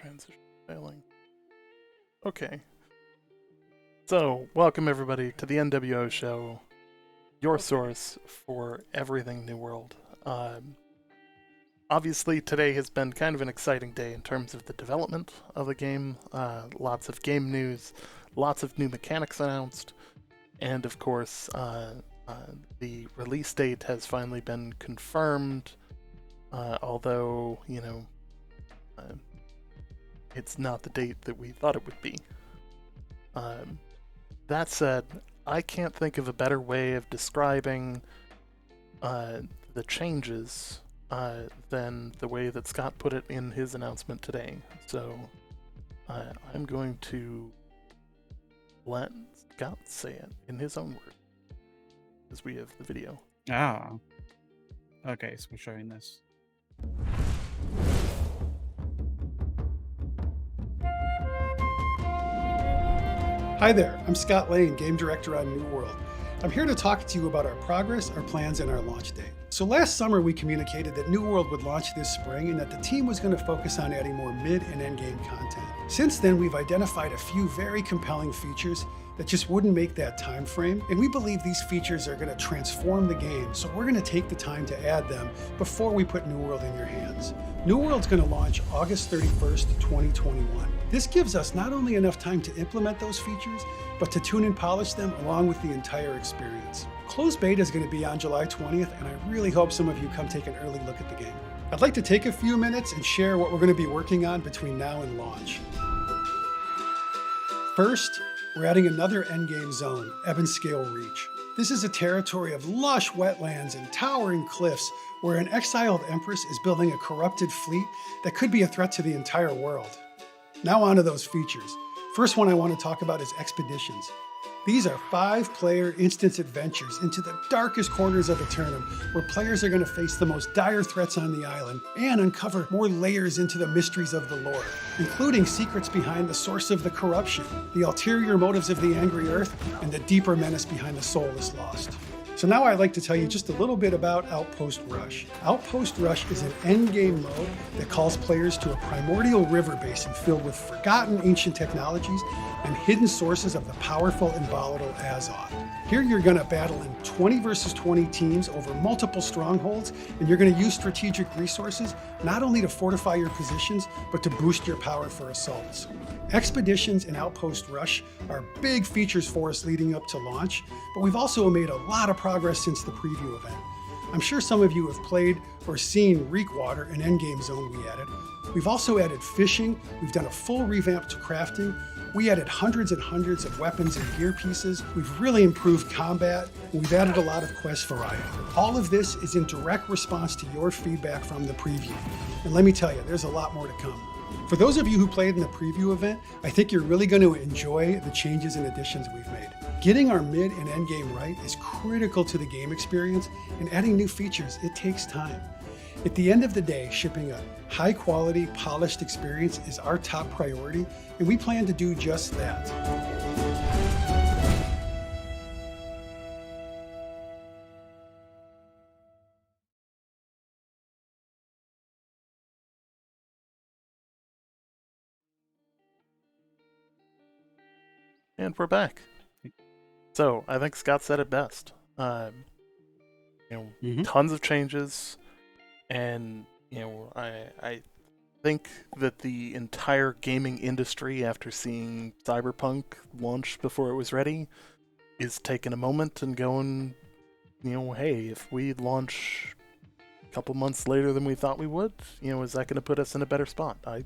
Transition failing. Okay. So, welcome everybody to the NWO Show, your source for everything New World. Obviously, today has been kind of an exciting day in terms of the development of the game. Lots of game news, lots of new mechanics announced, and of course, the release date has finally been confirmed. Although, it's not the date that we thought it would be. That said, I can't think of a better way of describing the changes than the way that Scott put it in his announcement today. So I'm going to let Scott say it in his own words, as we have the video. Okay, so we're showing this. Hi there, I'm Scott Lane, Game Director on New World. I'm here to talk to you about our progress, our plans, and our launch date. So last summer we communicated that New World would launch this spring and that the team was going to focus on adding more mid and end game content. Since then, we've identified a few very compelling features that just wouldn't make that time frame, and we believe these features are going to transform the game, so we're going to take the time to add them before we put New World in your hands. New World's going to launch August 31st, 2021. This gives us not only enough time to implement those features, but to tune and polish them along with the entire experience. Closed beta is going to be on July 20th, and I really hope some of you come take an early look at the game. I'd like to take a few minutes and share what we're going to be working on between now and launch. First, we're adding another endgame zone, Ebonscale Reach. This is a territory of lush wetlands and towering cliffs where an exiled empress is building a corrupted fleet that could be a threat to the entire world. Now on to those features. First one I want to talk about is Expeditions. These are 5-player instance adventures into the darkest corners of Eternum, where players are going to face the most dire threats on the island and uncover more layers into the mysteries of the lore, including secrets behind the source of the corruption, the ulterior motives of the Angry Earth, and the deeper menace behind the Soulless Lost. So now I'd like to tell you just a little bit about Outpost Rush. Outpost Rush is an endgame mode that calls players to a primordial river basin filled with forgotten ancient technologies and hidden sources of the powerful and volatile Azoth. Here you're going to battle in 20 versus 20 teams over multiple strongholds, and you're going to use strategic resources not only to fortify your positions, but to boost your power for assaults. Expeditions and Outpost Rush are big features for us leading up to launch, but we've also made a lot of progress since the preview event. I'm sure some of you have played or seen Reekwater, an endgame zone we added. We've also added fishing, we've done a full revamp to crafting, we added hundreds and hundreds of weapons and gear pieces, we've really improved combat, and we've added a lot of quest variety. All of this is in direct response to your feedback from the preview. And let me tell you, there's a lot more to come. For those of you who played in the preview event, I think you're really going to enjoy the changes and additions we've made. Getting our mid and end game right is critical to the game experience, and adding new features, it takes time. At the end of the day, shipping a high quality, polished experience is our top priority, and we plan to do just that. And we're back. So I think Scott said it best. Tons of changes, and I think that the entire gaming industry, after seeing Cyberpunk launch before it was ready, is taking a moment and going, hey, if we launch a couple months later than we thought we would, is that going to put us in a better spot? I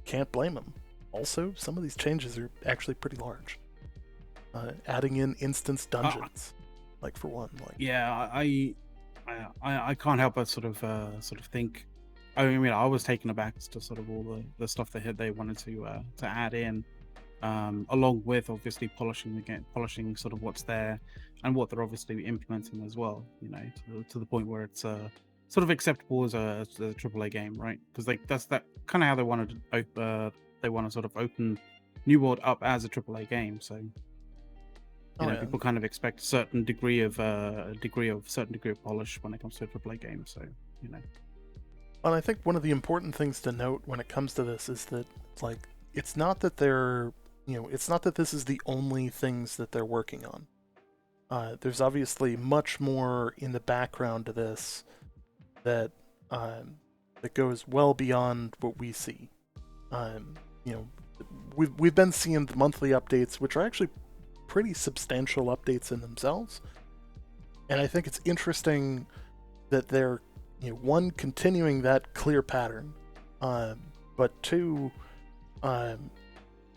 can't blame them. Also, some of these changes are actually pretty large. Adding in instance dungeons, for one. Yeah, I can't help but sort of think. I mean, I was taken aback to sort of all the stuff they wanted to add in, along with obviously polishing the game, polishing sort of what's there and what they're obviously implementing as well. To the point where it's sort of acceptable as a AAA game, right? Because that's kind of how they wanted to they want to sort of open New World up as a AAA game. So people kind of expect a certain degree of polish when it comes to a AAA game. So And I think one of the important things to note when it comes to this is that, like, it's not that it's not that this is the only things that they're working on. There's obviously much more in the background to this that that goes well beyond what we see. You know, we've been seeing the monthly updates, which are actually pretty substantial updates in themselves, and I think it's interesting that they're, one, continuing that clear pattern, but two,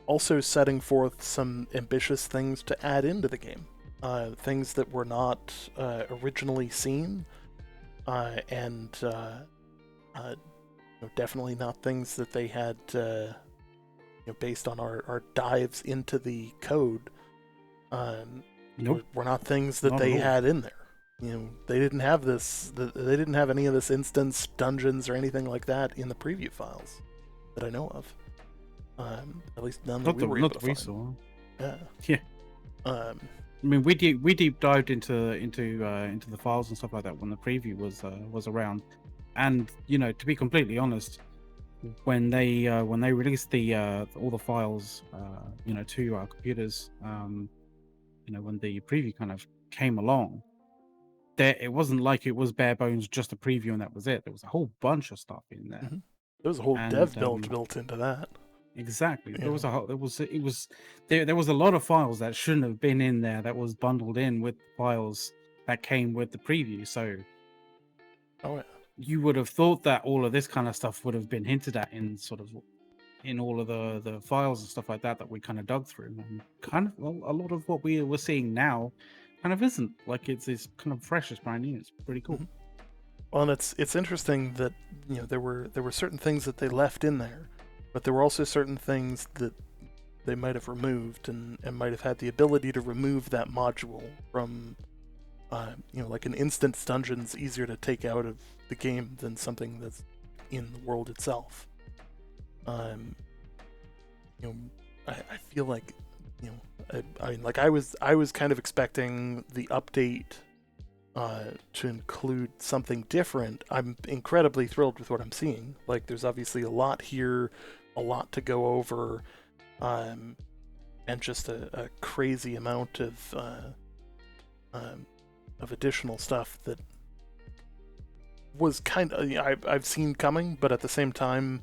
also setting forth some ambitious things to add into the game, things that were not originally seen, and definitely not things that they had, based on our dives into the code. Nope. Were not things that Not they at all. had in there. They didn't have this. They didn't have any of this instance dungeons or anything like that in the preview files that I know of. At least none that we were able to find. Saw. Yeah. Yeah. Um, I mean, we deep dived into the files and stuff like that when the preview was around, and to be completely honest, when they released the all the files to our computers, when the preview kind of came along, it wasn't like it was bare bones just a preview and that was it. There was a whole bunch of stuff in there. Mhm. There was a whole And, dev build built into that. Exactly. Yeah. There was a lot of files that shouldn't have been in there that was bundled in with files that came with the preview. So Oh yeah. you would have thought that all of this kind of stuff would have been hinted at in all of the files and stuff like that we kind of dug through. And kind of a lot of what we're seeing now kind of isn't. Like it's kind of fresh, it's brand new. It's pretty cool. Mhm. Well, and it's interesting that there were certain things that they left in there, but there were also certain things that they might have removed and might have had the ability to remove that module from, like an instance dungeon's easier to take out of the game than something that's in the world itself. I feel like, I was kind of expecting the update to include something different. I'm incredibly thrilled with what I'm seeing. Like, there's obviously a lot here, a lot to go over, and just a crazy amount of additional stuff that was kind of I've seen coming, but at the same time,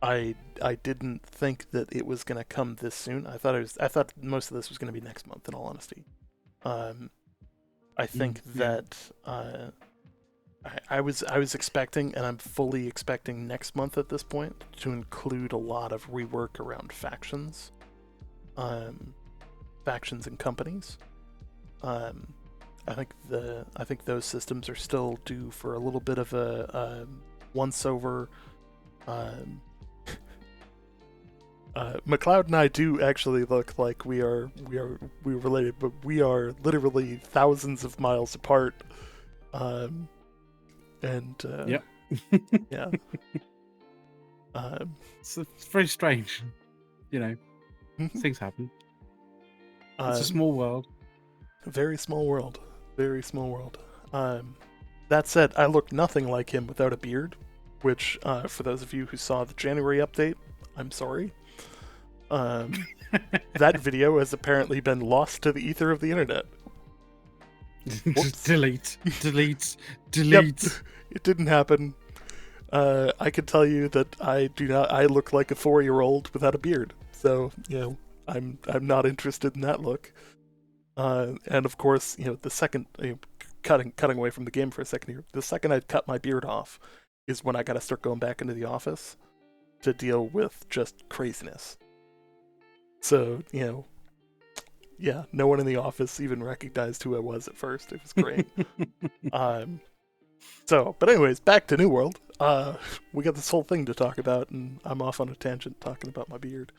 I didn't think that it was going to come this soon. I thought most of this was going to be next month, in all honesty. I think that I was expecting, and I'm fully expecting next month at this point to include a lot of rework around factions and companies. I think those systems are still due for a little bit of a once over. McLeod and I do actually look like we're related, but we are literally thousands of miles apart. Yep. Yeah. It's very strange, things happen. It's a small world. Very small world. Very small world. That said, I look nothing like him without a beard, which, for those of you who saw the January update, I'm sorry. That video has apparently been lost to the ether of the internet. Just delete. Yep, it didn't happen. I can tell you that I look like a 4-year-old without a beard. So, I'm not interested in that look. And of course, the second, cutting away from the game for a second here, the second I cut my beard off is when I gotta start going back into the office to deal with just craziness. So, yeah, no one in the office even recognized who I was at first. It was great. But anyways, back to New World. We got this whole thing to talk about, and I'm off on a tangent talking about my beard.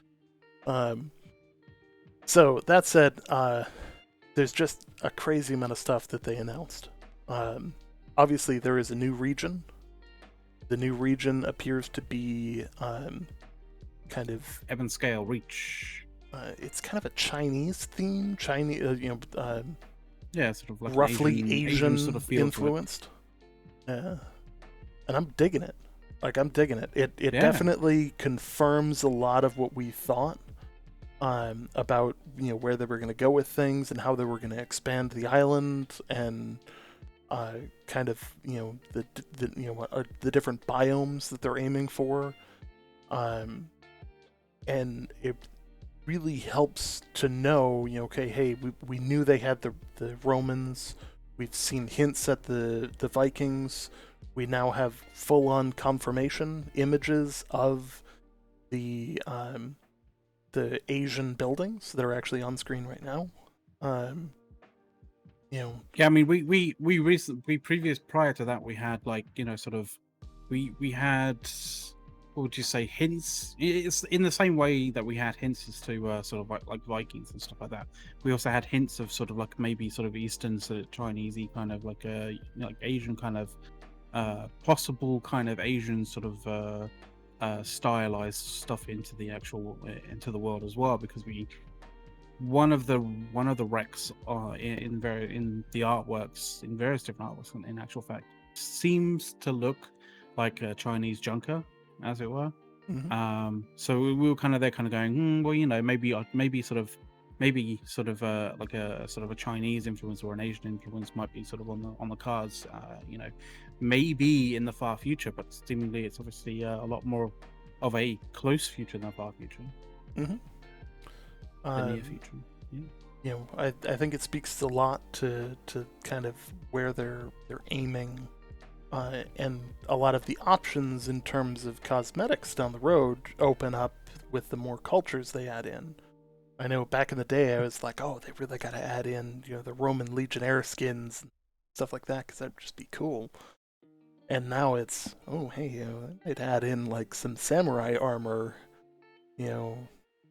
So that said, there's just a crazy amount of stuff that they announced. Obviously, there is a new region. The new region appears to be kind of Eben Scale Reach. It's kind of a Chinese theme, Yeah, sort of like roughly Asian sort of feel influenced. Yeah, and I'm digging it. Like, I'm digging it. It Yeah. definitely confirms a lot of what we thought about where they were going to go with things and how they were going to expand the island and kind of the different biomes that they're aiming for, and it really helps to know, okay, hey, we knew they had the Romans. We've seen hints at the Vikings. We now have full-on confirmation images of the Asian buildings that are actually on screen right now. Yeah, I mean, prior to that, we had like, sort of, we had, what would you say, hints. It's in the same way that we had hints as to sort of like Vikings and stuff like that. We also had hints of sort of like maybe sort of Eastern, sort of Chinesey kind of like like Asian kind of possible kind of Asian sort of stylized stuff into the actual into the world as well, because one of the wrecks in the artworks, in various different artworks, in actual fact, seems to look like a Chinese junker, as it were. Mm-hmm. So we were kind of there, kind of going, well, maybe sort of like a sort of a Chinese influence or an Asian influence might be sort of on the cards, maybe in the far future, but seemingly it's obviously a lot more of a close future than a far future. Mm-hmm. The near future. Yeah. I think it speaks a lot to kind of where they're aiming, and a lot of the options in terms of cosmetics down the road open up with the more cultures they add in. I know back in the day I was like, oh, they really got to add in the Roman legionnaire skins and stuff like that because that'd just be cool. And now it's, oh, hey, I'd add in like some samurai armor,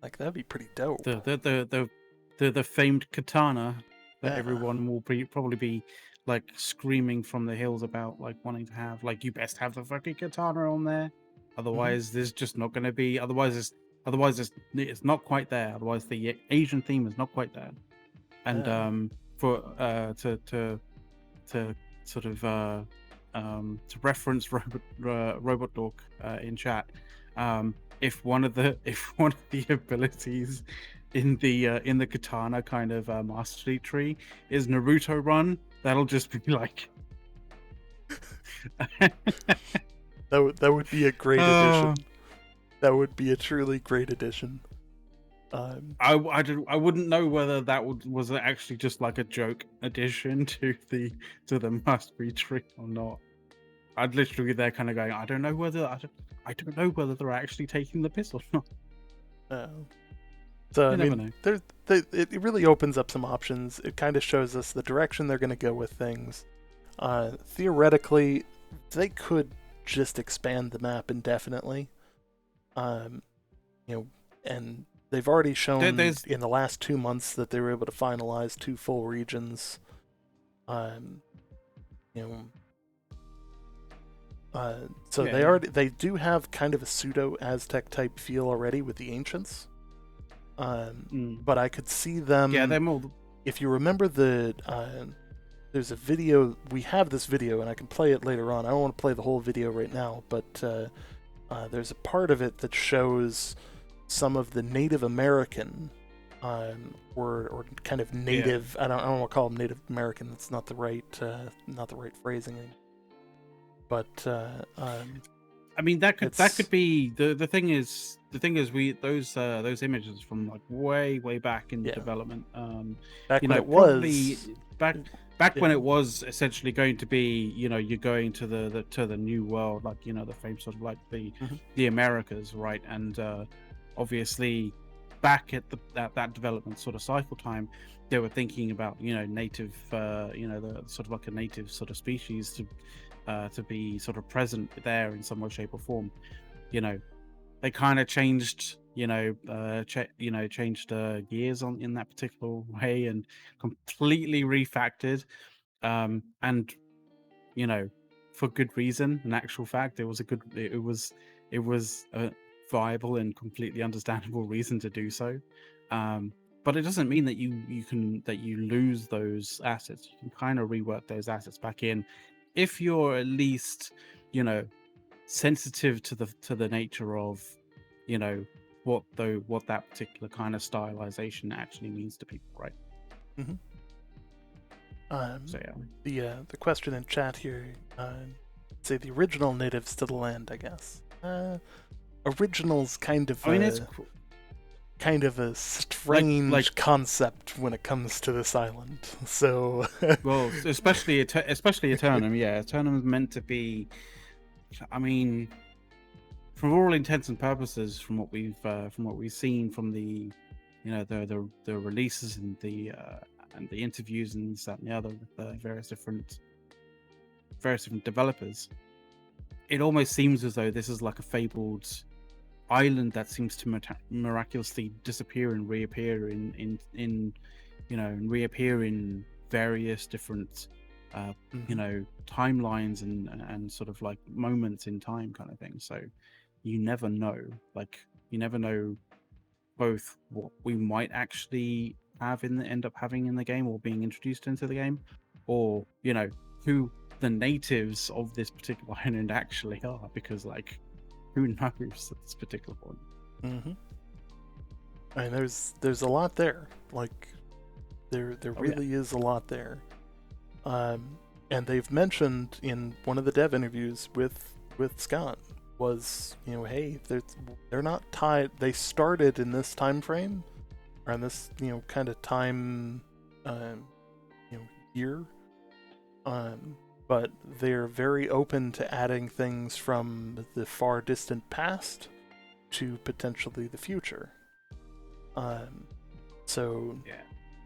like that'd be pretty dope. The famed katana that Yeah. everyone will probably be like screaming from the hills about, like wanting to have, like, you best have the fucking katana on there, otherwise there's just not going to be, otherwise it's not quite there, otherwise the Asian theme is not quite there. And for to sort of to reference Robot Dog in chat, if one of the abilities in the katana kind of mastery tree is Naruto run, that'll just be like that would be a great addition. That would be a truly great addition. I wouldn't know whether that was actually just like a joke addition to the mastery tree or not. I'd literally be there kind of going, I don't know whether they're actually taking the piss or not. So You never know. It really opens up some options. It kind of shows us the direction they're going to go with things. Theoretically, they could just expand the map indefinitely. And they've already shown in the last 2 months that they were able to finalize 2 full regions. So they do have kind of a pseudo Aztec type feel already with the ancients. But I could see them. Yeah, they're more. If you remember there's a video. We have this video, and I can play it later on. I don't want to play the whole video right now, but there's a part of it that shows some of the Native American, or kind of native. Yeah. I don't want to call them Native American. That's not the right phrasing. But I mean, that could be the thing is those images from like way back in the development. Back when it was when it was essentially going to be, you're going to the new world, like the famous sort of like the Americas, right? And obviously back at that development sort of cycle time, they were thinking about native, the sort of like a native sort of species to be sort of present there in some way, shape, or form. They kind of changed, changed gears in that particular way and completely refactored, and for good reason. In actual fact, it was a viable and completely understandable reason to do so. But it doesn't mean that you lose those assets. You can kind of rework those assets back in, if you're at least sensitive to the nature of, you know, what that particular kind of stylization actually means to people, right? Mm-hmm. So yeah. The question in chat here, say the original natives to the land, I guess. Original's kind of I mean, it's a strange concept when it comes to this island. So well, especially Eternum. Yeah, Eternum is meant to be. I mean, from all intents and purposes, from what we've seen from the, you know, the releases and the interviews and this, that, and the other with the various different developers, it almost seems as though this is like a fabled island that seems to miraculously disappear and reappear in you know, and reappear in various different you know, timelines and sort of like moments in time kind of thing. So you never know, like you never know both what we might actually end up having in the game or being introduced into the game, or, you know, who the natives of this particular island actually are, because like who knows at this particular point. Mm-hmm. I mean, there's a lot there. Like, there really is a lot there. And they've mentioned in one of the dev interviews with Scott was, you know, hey, they're not tied. They started in this time frame, or in this, you know, kind of time, you know, year. But they're very open to adding things from the far distant past to potentially the future. So Yeah.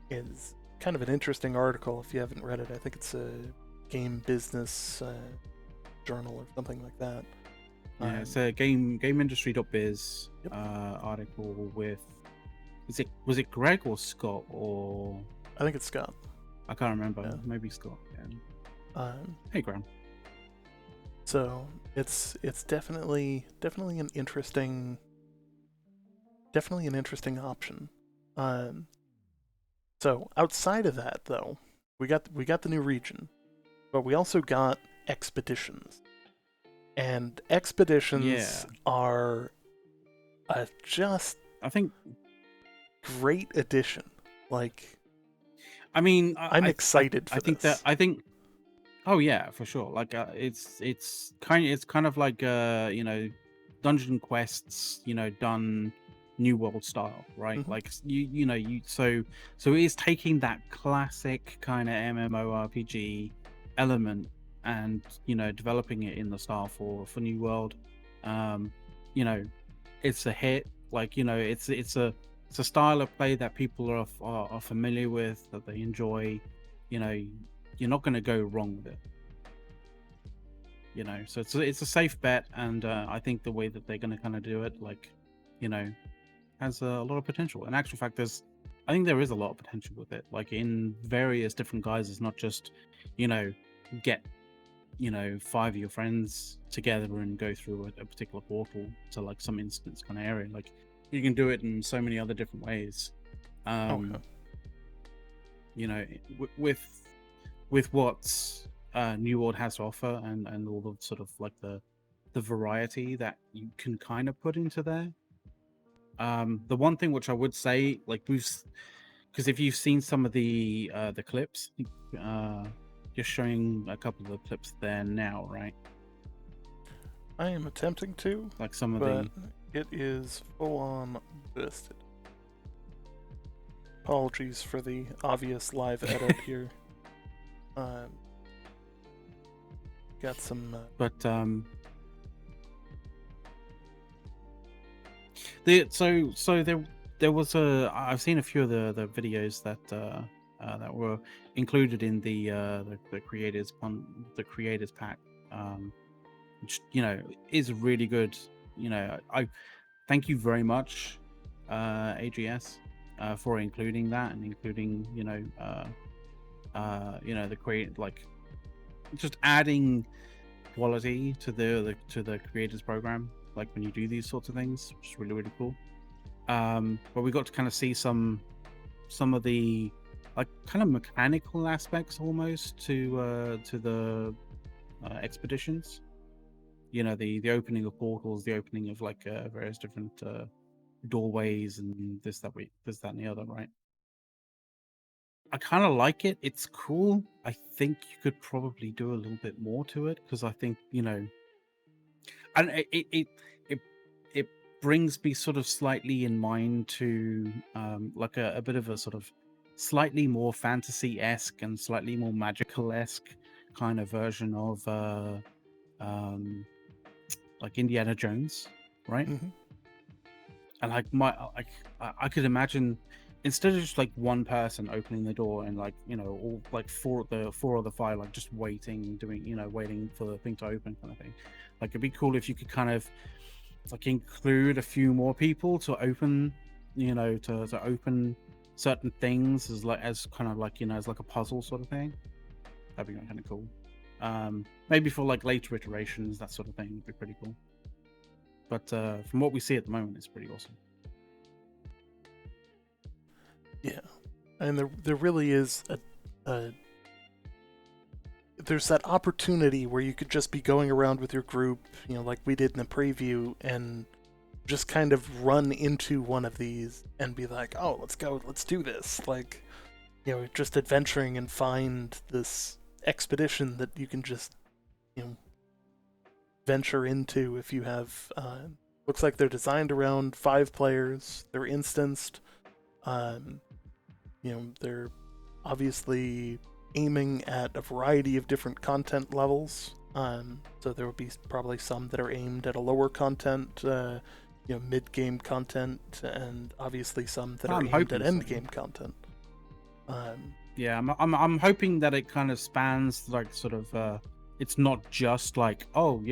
it's kind of an interesting article if you haven't read it. I think it's a game business journal or something like that. Yeah, it's a GameIndustry.biz Yep. article with, was it Greg or Scott, or I think it's Scott. I can't remember. Yeah. Maybe Scott. Yeah. Hey, Graham. So it's definitely an interesting option. So outside of that, though, we got the new region, but we also got expeditions, and expeditions are a just, I think, great addition. Like, I mean, I'm excited for this. I think. Oh yeah, for sure. Like it's kind of like you know, dungeon quests, you know, done New World style, right? Mm-hmm. Like you know, so it is taking that classic kind of MMORPG element and, you know, developing it in the style for New World. You know, it's a hit. Like, you know, it's a style of play that people are familiar with, that they enjoy. You know, you're not going to go wrong with it. You know, so it's a safe bet, and I think the way that they're going to kind of do it, like, you know, has a lot of potential. In actual fact, I think there is a lot of potential with it, like in various different guises, not just, you know, get, you know, 5 of your friends together and go through a particular portal to like some instance kind of area. Like, you can do it in so many other different ways. You know, with what New World has to offer, and all the sort of like the variety that you can kind of put into there. The one thing which I would say, like, because if you've seen some of the clips, just showing a couple of the clips there now, right? I am attempting to, like some of but it is full on listed. Apologies for the obvious live edit here. Got some. But there was I've seen a few of the videos that were included in the creators pack, which, you know, is really good. You know, I thank you very much, AGS, for including that, and including, you know, the create, like, just adding quality to the creators program, like when you do these sorts of things, which is really, really cool. But we got to kind of see some of the, like, kind of mechanical aspects almost to the expeditions. the opening of portals, the opening of like various different doorways and this, that, and the other, right? I kind of like it. It's cool. I think you could probably do a little bit more to it, because I think, and it brings me sort of slightly in mind to like a bit of a sort of slightly more fantasy-esque and slightly more magical-esque kind of version of um like Indiana Jones, right? Hmm. And like I could imagine, instead of just like one person opening the door and like all like four of the five like just waiting, waiting for the thing to open, kind of thing. Like it'd be cool if you could kind of like include a few more people to open, to open certain things as kind of like as like a puzzle sort of thing. That'd be kind of cool. Maybe for like later iterations, that sort of thing would be pretty cool. But from what we see at the moment, it's pretty awesome. Yeah, and there really is there's that opportunity where you could just be going around with your group, like we did in the preview, and just kind of run into one of these and be like, oh, let's do this. Like, just adventuring and find this expedition that you can just, venture into if you have. Looks like they're designed around 5 players. They're instanced. They're obviously aiming at a variety of different content levels. So there will be probably some that are aimed at a lower content, mid-game content, and obviously some that are aimed at end-game content. Yeah, I'm hoping that it kind of spans like sort of. It's not just like, oh,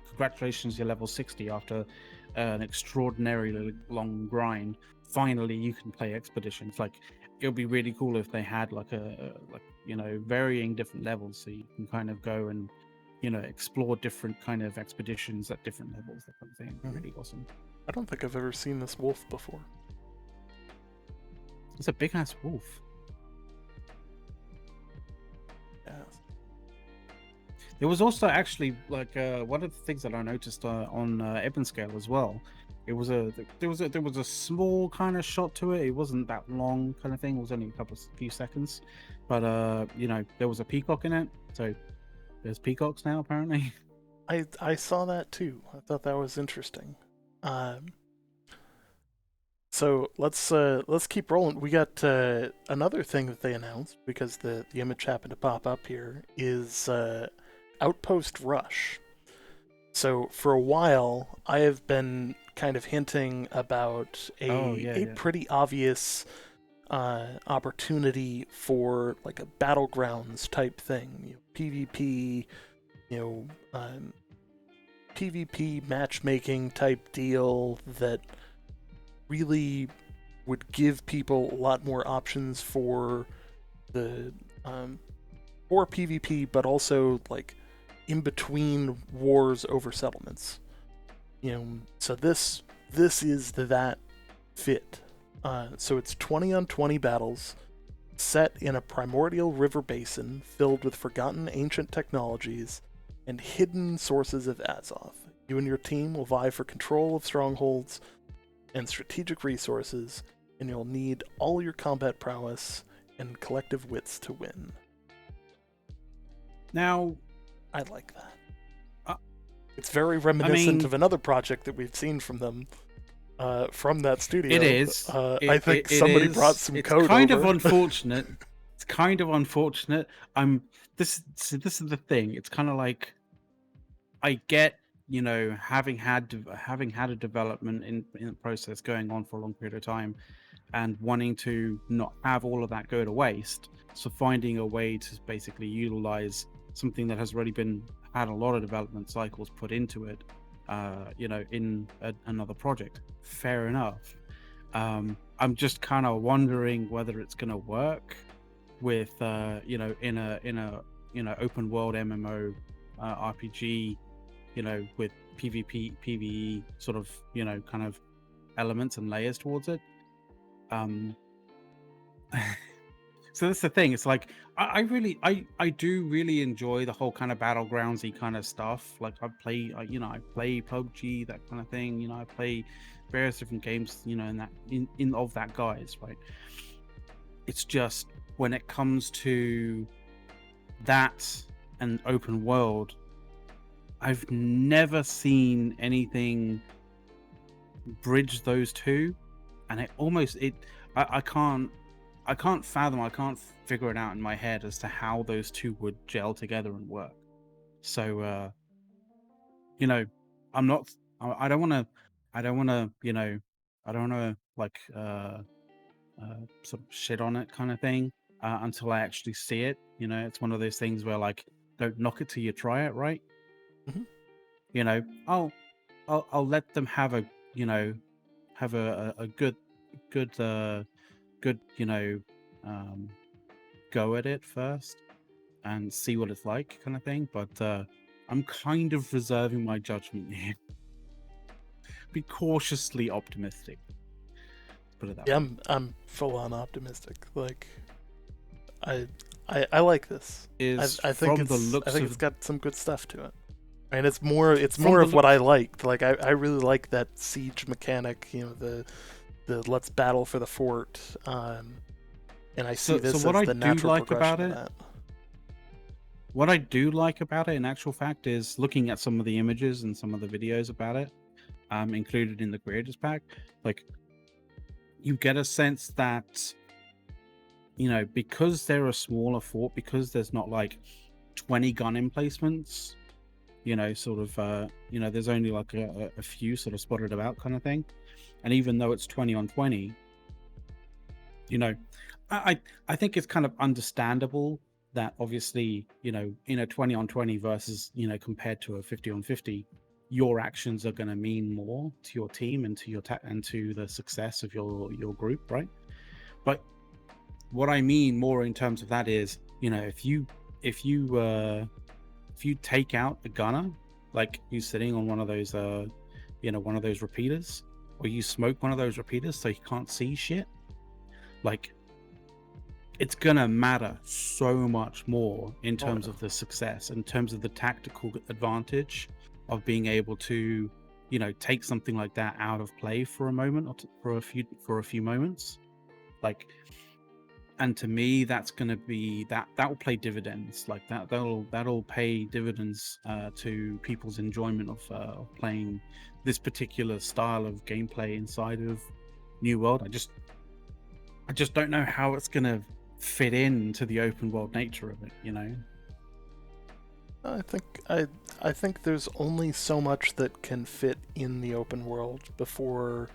congratulations, you're level 60 after an extraordinarily long grind. Finally, you can play expeditions. Like, it would be really cool if they had like varying different levels, so you can kind of go and explore different kind of expeditions at different levels. That kind of thing. Mm-hmm. Really awesome. I don't think I've ever seen this wolf before. It's a big ass wolf. Yeah. There was also actually like one of the things that I noticed on Ebon Scale as well. There was a small kind of shot to it. It wasn't that long kind of thing. It was only a few seconds, but there was a peacock in it. So there's peacocks now apparently. I saw that too. I thought that was interesting. So let's keep rolling. We got another thing that they announced, because the image happened to pop up here, is Outpost Rush. So for a while, I have been kind of hinting about a pretty obvious opportunity for like a battlegrounds type thing, PvP, PvP matchmaking type deal that really would give people a lot more options for the for PvP, but also like in between wars over settlements. So this is that fit. So it's 20 on 20 battles set in a primordial river basin filled with forgotten ancient technologies and hidden sources of Azoth. You and your team will vie for control of strongholds and strategic resources, and you'll need all your combat prowess and collective wits to win. Now, I like that. It's very reminiscent of another project that we've seen from them, from that studio. It is. I think somebody brought some code over. It's kind of unfortunate. It's kind of unfortunate. This is the thing. It's kind of like, I get, having had a development in the process going on for a long period of time, and wanting to not have all of that go to waste. So finding a way to basically utilize something that has already had a lot of development cycles put into it, in another project. Fair enough. I'm just kind of wondering whether it's going to work with, in a open world MMO RPG, with PvP, PvE sort of, kind of elements and layers towards it. So that's the thing. It's like I do really enjoy the whole kind of battlegroundsy kind of stuff. Like I play PUBG, that kind of thing. I play various different games. In of that guise, right? It's just when it comes to that and open world, I've never seen anything bridge those two, and I can't fathom, I can't figure it out in my head as to how those two would gel together and work. So I'm not I don't want to I don't want to I don't want to like sort of shit on it kind of thing until I actually see it. It's one of those things where like don't knock it till you try it, right? Mhm. I'll let them have a have a good good go at it first and see what it's like kind of thing, but I'm kind of reserving my judgment here. Be cautiously optimistic, put it that Yeah, way. I'm full on optimistic. Like, I like this. Is I think from the it's looks it's of got some good stuff to it. And it's more from the of what look I liked. Like I really like that siege mechanic, the let's battle for the fort. And I see so this what as I the do natural like about progression of it that. what I do like about it in actual fact is looking at some of the images and some of the videos about it included in the creators pack. Like, you get a sense that because they're a smaller fort, because there's not like 20 gun emplacements, there's only like a few sort of spotted about kind of thing. And even though it's 20 on 20, I think it's kind of understandable that obviously, in a 20 on 20 versus, compared to a 50 on 50, your actions are going to mean more to your team and to and to the success of your group, right? But what I mean more in terms of that is, if you take out a gunner, like who's sitting on one of those one of those repeaters, or you smoke one of those repeaters so he can't see shit, like, it's gonna matter so much more in terms of the success, in terms of the tactical advantage of being able to take something like that out of play for a moment, or for a few moments, like. And to me, that's going to be that will pay dividends. Like that'll pay dividends to people's enjoyment of playing this particular style of gameplay inside of New World. I just don't know how it's going to fit into the open world nature of it. I think there's only so much that can fit in the open world before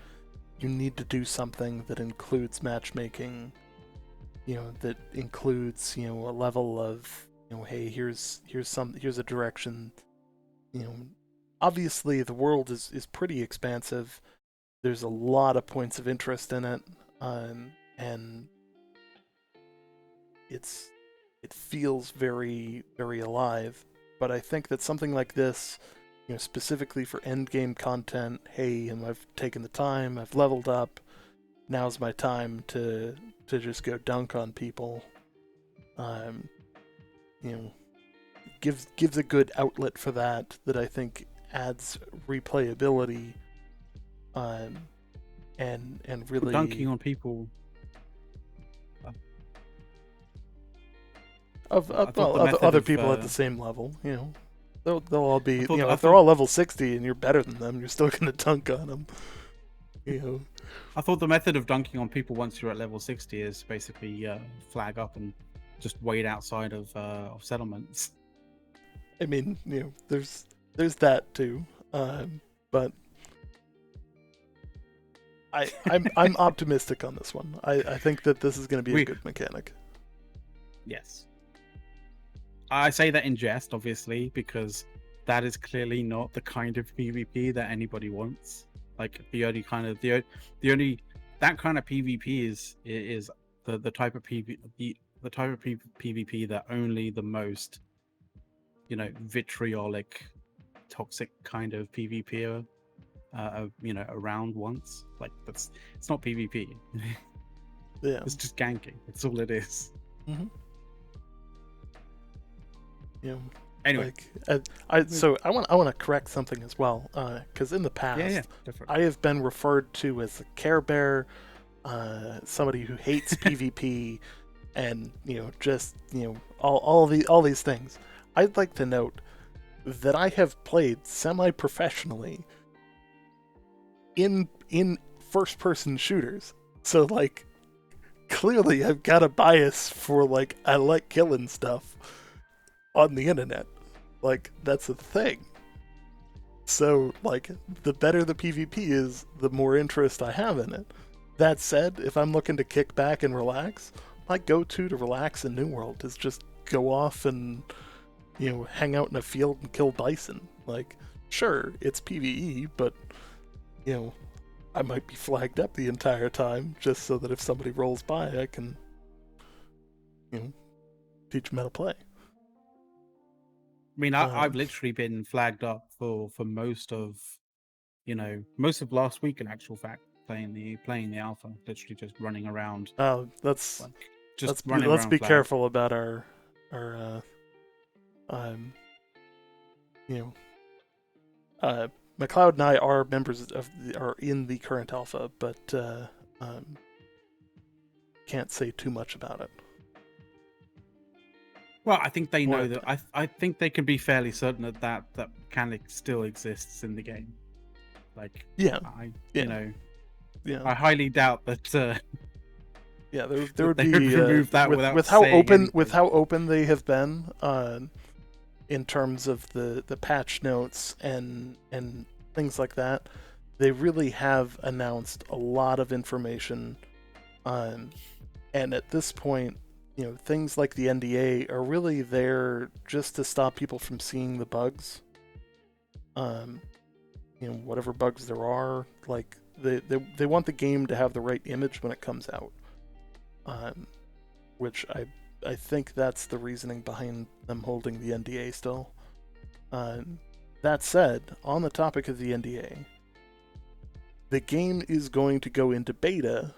you need to do something that includes matchmaking, that includes, a level of, hey, here's a direction. Obviously the world is pretty expansive. There's a lot of points of interest in it, and it feels very, very alive. But I think that something like this, specifically for end game content, hey, I've taken the time, I've leveled up, now's my time to just go dunk on people. Gives a good outlet for that I think adds replayability, and really Dunking on people. of other people at the same level. They'll all be, if they're all level 60 and you're better than them, you're still gonna dunk on them. I thought the method of dunking on people once you're at level 60 is basically flag up and just wait outside of settlements. I mean, there's that too, but I'm optimistic on this one. I think that this is going to be a good mechanic. Yes, I say that in jest, obviously, because that is clearly not the kind of PvP that anybody wants. Like the only that kind of PvP is the type of PvP that only the most vitriolic, toxic kind of PvP around once. Like it's not PvP. Yeah, it's just ganking. That's all it is. Mm-hmm. You know, Anyway, I want to correct something as well, because in the past definitely. I have been referred to as a Care Bear, somebody who hates PvP, and just all these things. I'd like to note that I have played semi-professionally in first-person shooters, so like clearly I've got a bias for like I like killing stuff on the internet. Like, that's a thing. So, like, the better the PvP is, the more interest I have in it. That said, if I'm looking to kick back and relax, my go-to to relax in New World is just go off and, hang out in a field and kill bison. Like, sure, it's PvE, but, I might be flagged up the entire time just so that if somebody rolls by, I can, teach them how to play. I mean, I've literally been flagged up for most of last week. In actual fact, playing the alpha, literally just running around. Let's running be flagged. careful about our McLeod and I are members are in the current alpha, but can't say too much about it. Well, I think they know that. I think they can be fairly certain that mechanic still exists in the game. Like, I highly doubt that. There would be remove that with how open they have been in terms of the patch notes and things like that. They really have announced a lot of information, and at this point, things like the NDA are really there just to stop people from seeing the bugs. Whatever bugs there are, like they want the game to have the right image when it comes out. Which I think that's the reasoning behind them holding the NDA still. That said, on the topic of the NDA, the game is going to go into beta.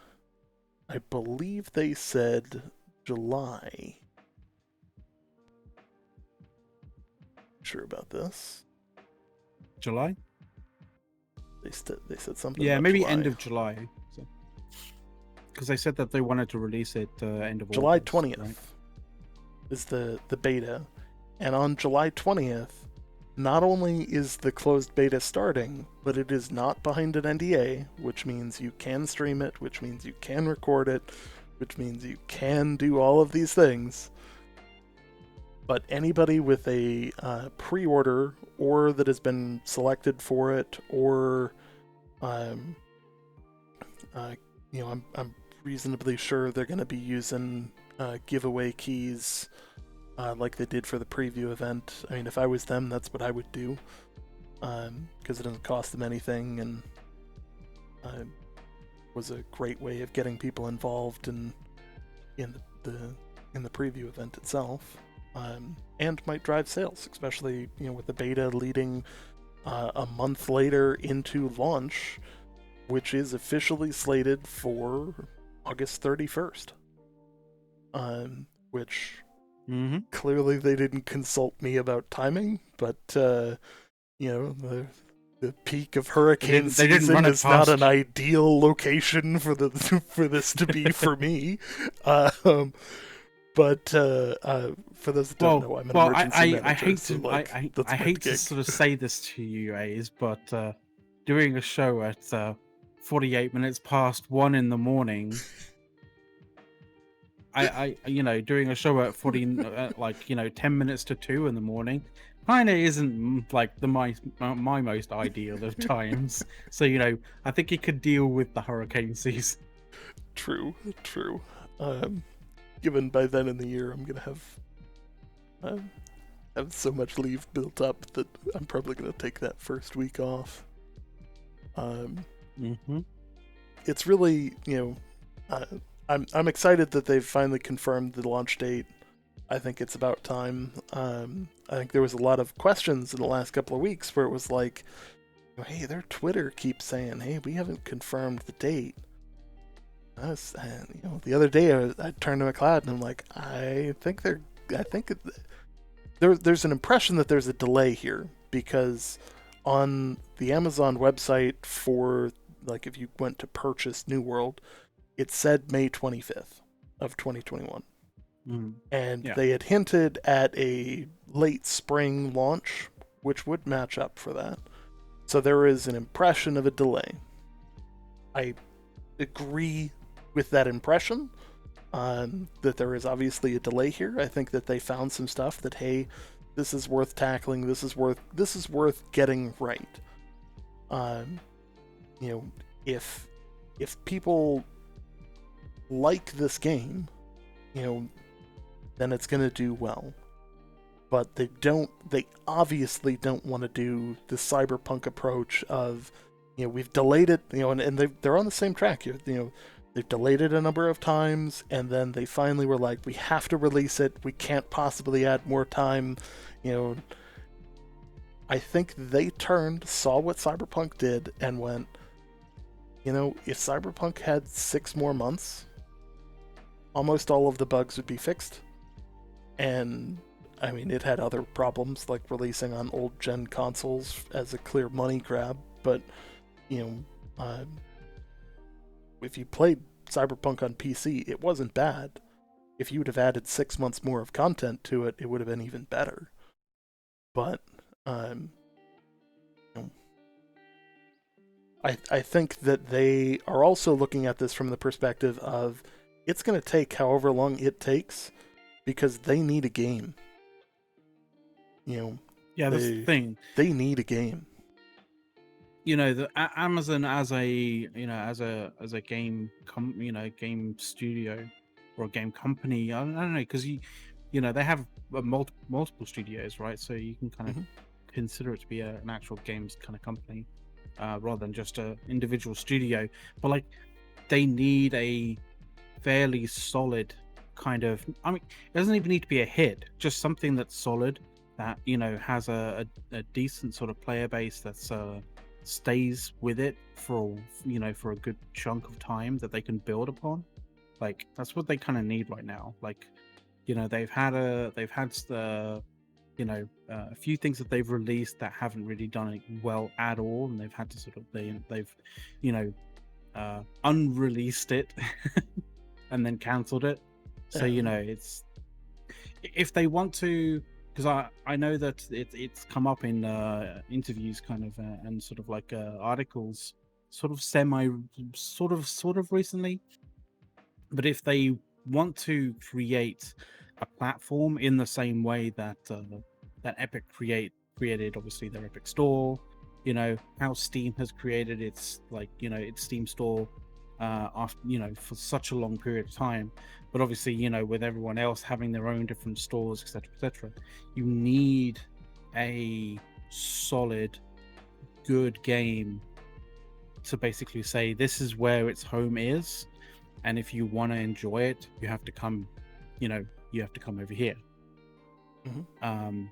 I believe they said July. Sure about this? July? They said something. Yeah, about maybe July. end of July. Because they said that they wanted to release it end of July August, 20th right? is the beta, and on July 20th, not only is the closed beta starting, but it is not behind an NDA, which means you can stream it, which means you can record it, which means you can do all of these things. But anybody with a pre-order or that has been selected for it, or I'm reasonably sure they're going to be using giveaway keys like they did for the preview event. I mean, if I was them, that's what I would do, because it doesn't cost them anything, and was a great way of getting people involved in the preview event itself, and might drive sales, especially with the beta leading a month later into launch, which is officially slated for August 31st. Which clearly they didn't consult me about timing, but the peak of hurricane season is not an ideal location for this to be for me. But for those that don't know, I'm an emergency manager. I hate to sort of say this to you, Ace, but doing a show at 48 minutes past 1 in the morning. Doing a show at 10 minutes to 2 in the morning, kind of isn't like my most ideal of times. So I think it could deal with the hurricane season. True. Given by then in the year, I'm gonna have so much leave built up that I'm probably gonna take that first week off. It's really I'm excited that they've finally confirmed the launch date. I think it's about time. I think there was a lot of questions in the last couple of weeks where it was like, hey, their Twitter keeps saying, hey, we haven't confirmed the date. The other day I turned to McLeod and I'm like, I think there's an impression that there's a delay here, because on the Amazon website for, like, if you went to purchase New World, it said May 25th of 2021. And Yeah. they had hinted at a late spring launch, which would match up for that. So there is an impression of a delay. I agree with that impression, that there is obviously a delay here. I think that they found some stuff that, hey, this is worth tackling. This is worth getting right. If people like this game, then it's going to do well. But they obviously don't want to do the cyberpunk approach of, we've delayed it, and they're on the same track. They've delayed it a number of times, and then they finally were like, we have to release it. We can't possibly add more time. I think they saw what Cyberpunk did, and went, if Cyberpunk had 6 more months, almost all of the bugs would be fixed. And I mean, it had other problems, like releasing on old gen consoles as a clear money grab, but if you played Cyberpunk on PC, it wasn't bad. If you would have added 6 months more of content to it, it would have been even better. But I think that they are also looking at this from the perspective of, it's going to take however long it takes, because they need a game. Yeah, that's the thing. They need a game. The Amazon as a game game studio or a game company. I don't know, because they have multiple studios, right? So you can kind of consider it to be an actual games kind of company, rather than just an individual studio. But like, they need a fairly solid kind of. I mean, it doesn't even need to be a hit. Just something that's solid, that has a decent sort of player base that's stays with it for for a good chunk of time, that they can build upon. Like, that's what they kind of need right now. Like, they've had a few things that they've released that haven't really done it well at all, and they've had to sort of they've unreleased it and then cancelled it. So it's, if they want to, because I know that it's come up in interviews kind of and sort of like articles, sort of recently. But if they want to create a platform in the same way that Epic created obviously their Epic Store, how Steam has created its its Steam Store after for such a long period of time. But obviously, with everyone else having their own different stores, etc., you need a solid, good game to basically say, this is where its home is, and if you want to enjoy it, you have to come, you have to come over here. And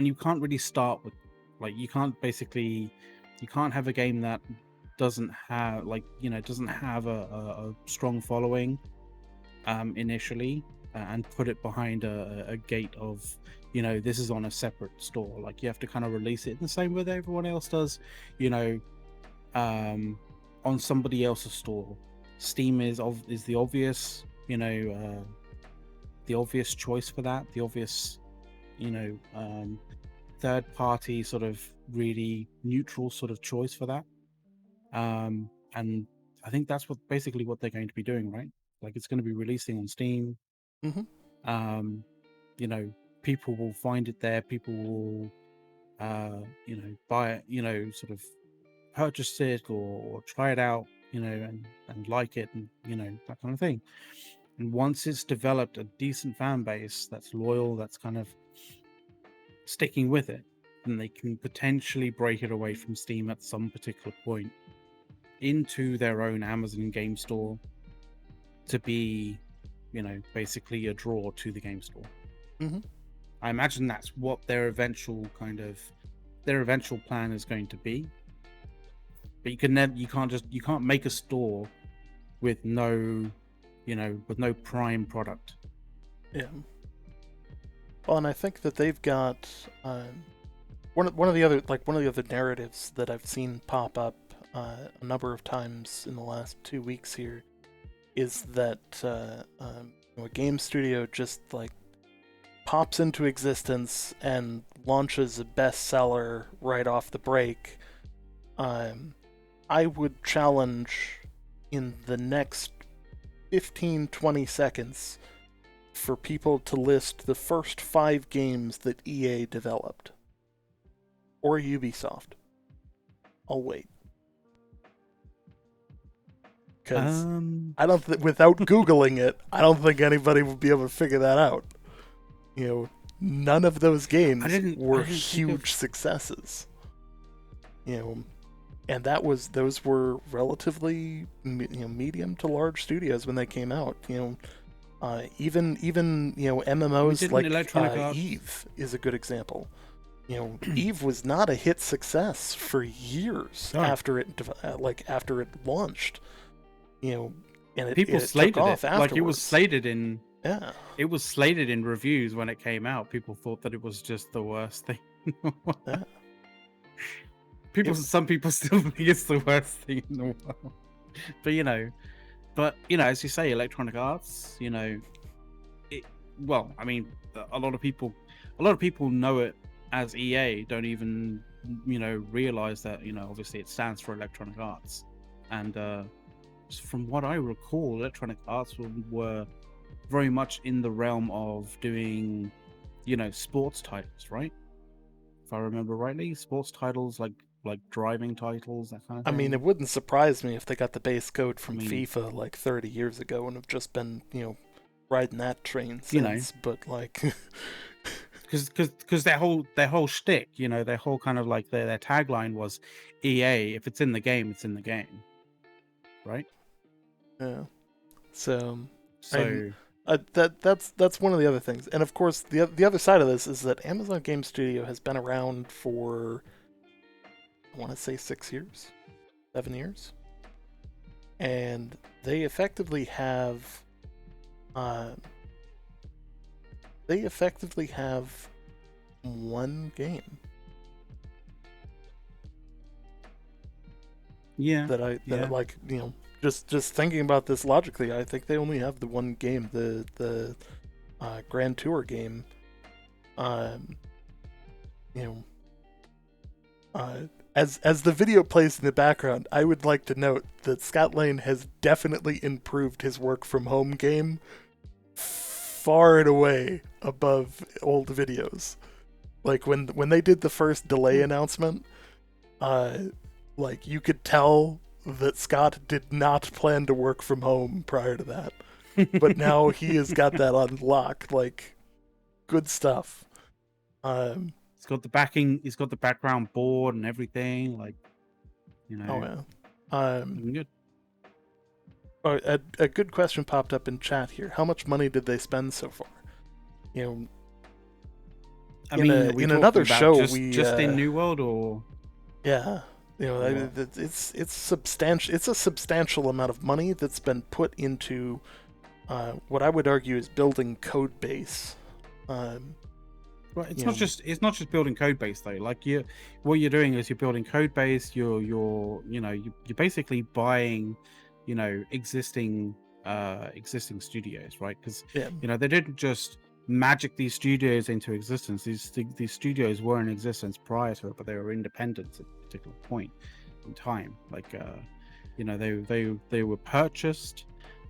you can't really start with, you can't have a game that doesn't have a strong following initially, and put it behind a gate of this is on a separate store. Like, you have to kind of release it in the same way that everyone else does, on somebody else's store. Steam is the obvious the obvious choice for that, the obvious third party sort of really neutral sort of choice for that. And I think that's what they're going to be doing, right? Like, it's going to be releasing on Steam. People will find it there. People will buy it, sort of purchase it or try it out, and like it, and that kind of thing. And once it's developed a decent fan base that's loyal, that's kind of sticking with it, then they can potentially break it away from Steam at some particular point into their own Amazon game store to be, basically a draw to the game store. I imagine that's what their eventual plan is going to be. but you can't make a store with no, with no prime product. Yeah. Well, and I think that they've got one of the other narratives that I've seen pop up a number of times in the last 2 weeks here is that a game studio just like pops into existence and launches a bestseller right off the break. I would challenge in the next 15-20 seconds for people to list the first 5 games that EA developed. Or Ubisoft. I'll wait. Because I don't without Googling it, I don't think anybody would be able to figure that out. None of those games were huge successes. And those were relatively medium to large studios when they came out. Even MMOs like Eve is a good example. Eve was not a hit success for years after it launched. And people slated took off it. Afterwards. Like it was slated in. Yeah. It was slated in reviews when it came out. People thought that it was just the worst thing. Yeah. Some people still think it's the worst thing in the world. But as you say, Electronic Arts, well, I mean, a lot of people know it as EA, don't even realize that obviously it stands for Electronic Arts. And from what I recall, Electronic Arts were very much in the realm of doing sports titles, right? If I remember rightly, sports titles like driving titles, that kind of thing. I mean, it wouldn't surprise me if they got the base code from FIFA like 30 years ago and have just been riding that train since. But like because their whole shtick, their whole kind of like their tagline was EA, if it's in the game, it's in the game, right? Yeah. So that's one of the other things. And of course, the other side of this is that Amazon Game Studio has been around for, I want to say 6 years, 7 years, and they effectively have one game. Yeah. That like just thinking about this logically, I think they only have the one game, the Grand Tour game. As the video plays in the background, I would like to note that Scott Lane has definitely improved his work from home game far and away above old videos. Like when they did the first delay announcement, like you could tell that Scott did not plan to work from home prior to that. But now he has got that on lock. Like, good stuff. He's got the backing. He's got the background board and everything. Like, Oh yeah. Good. A good question popped up in chat here. How much money did they spend so far? I mean, in another show, just in New World, or yeah. It's substantial. It's a substantial amount of money that's been put into what I would argue is building code base. Well, it's not just building code base though. Like what you're doing is you're building code base. You're basically buying, existing studios, right? Because they didn't just magic these studios into existence. These studios were in existence prior to it, but they were independent at a particular point in time. Like they were purchased.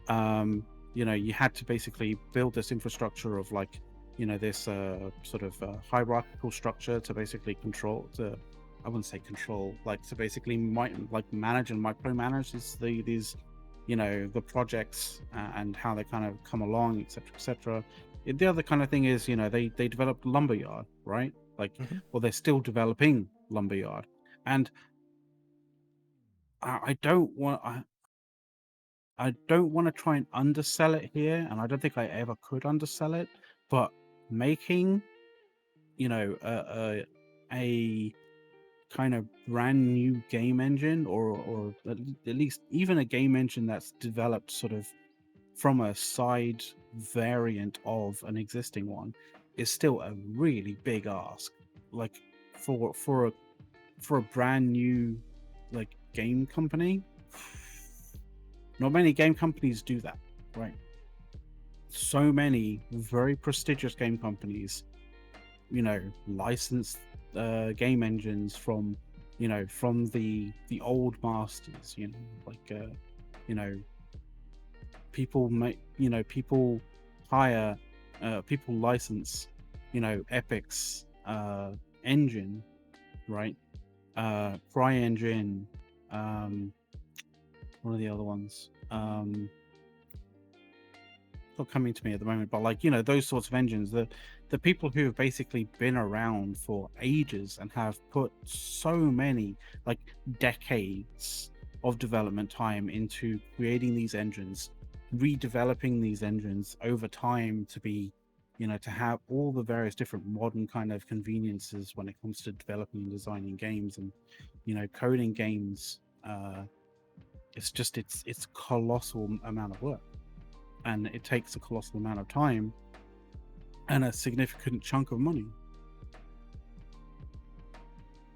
You had to basically build this infrastructure of like this sort of hierarchical structure to basically I wouldn't say control, like to basically manage and micromanage these the projects and how they kind of come along, etc. The other kind of thing is, they developed Lumberyard, right? Like, well, they're still developing Lumberyard, and I don't want to try and undersell it here, and I don't think I ever could undersell it. But making, a kind of brand new game engine, or at least even a game engine that's developed sort of from a side variant of an existing one, is still a really big ask. Like for a brand new like game company, not many game companies do that, right? So many very prestigious game companies, license game engines from from the old masters, people make people hire people license Epic's engine, right? CryEngine, one of the other ones, not coming to me at the moment, but like those sorts of engines, the people who have basically been around for ages and have put so many like decades of development time into creating these engines, redeveloping these engines over time to be to have all the various different modern kind of conveniences when it comes to developing and designing games and coding games. It's colossal amount of work, and it takes a colossal amount of time and a significant chunk of money.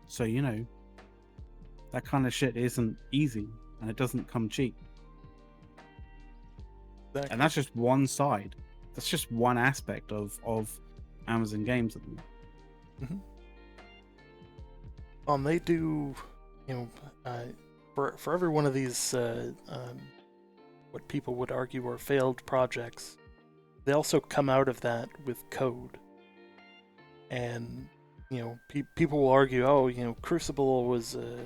So that kind of shit isn't easy, and it doesn't come cheap. Exactly. And that's just one side. That's just one aspect of Amazon Games at the moment. They do, for every one of these what people would argue are failed projects, they also come out of that with code. And people will argue, oh, Crucible was a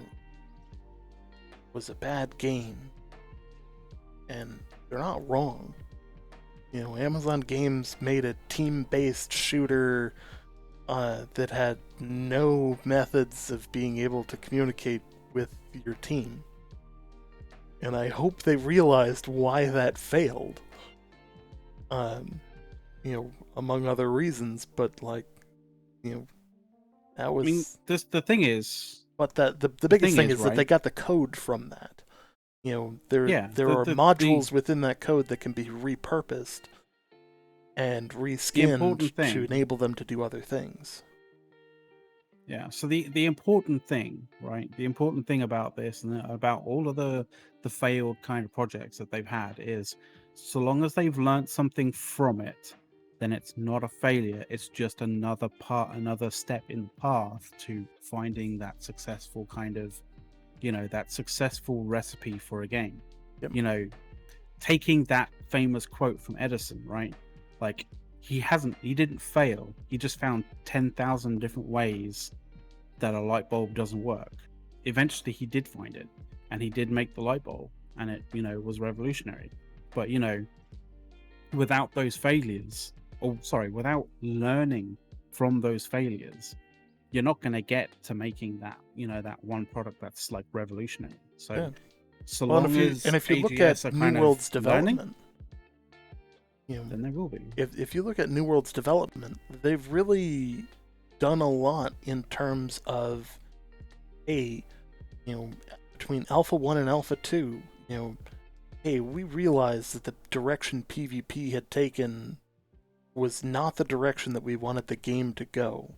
bad game, and they're not wrong. Amazon Games made a team-based shooter that had no methods of being able to communicate with your team. And I hope they realized why that failed. Among other reasons, but that was. I mean, the thing is. But the biggest thing is right? that they got the code from that. There are modules within that code that can be repurposed and reskinned to enable them to do other things. Yeah, so the important thing, right? The important thing about this and about all of the failed kind of projects that they've had is, so long as they've learned something from it, then it's not a failure. It's just another step in the path to finding that successful kind of, that successful recipe for a game. Yep. Taking that famous quote from Edison, right? Like, he didn't fail. He just found 10,000 different ways that a light bulb doesn't work. Eventually he did find it, and he did make the light bulb, and it, was revolutionary. But, without those failures, without learning from those failures, you're not going to get to making that, that one product that's like revolutionary. So, yeah. So long as if you look AGS at New World's development, then there will be. If you look at New World's development, they've really done a lot in terms of, between Alpha 1 and Alpha 2, we realized that the direction PvP had taken was not the direction that we wanted the game to go.